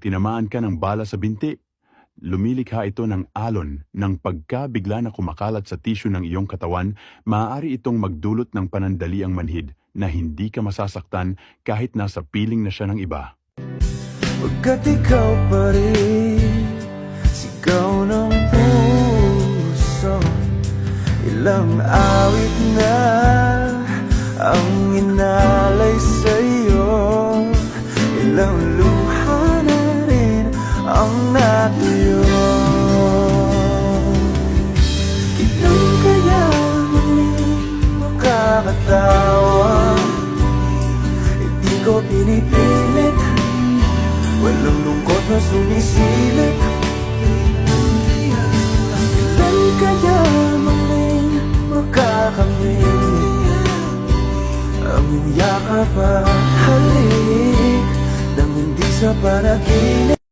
tinamaan ka ng bala sa binti. Lumilikha ito ng alon ng pagkabigla na kumakalat sa tissue ng iyong katawan, maaari itong magdulot ng panandaliang manhid na hindi ka masasaktan kahit nasa piling na siya ng iba. Pagkat ikaw pa rin, sigaw ng puso. Ilang awit na ang inalay sa'yo, ilang luha na rin ang natuyo. Kailan kaya muling makakatawa? Hindi ko pinipilit, walang lungkot na sumisilip. Kailan kaya muling makakamit ang iyong yakap at halik nang hindi sa panaginip?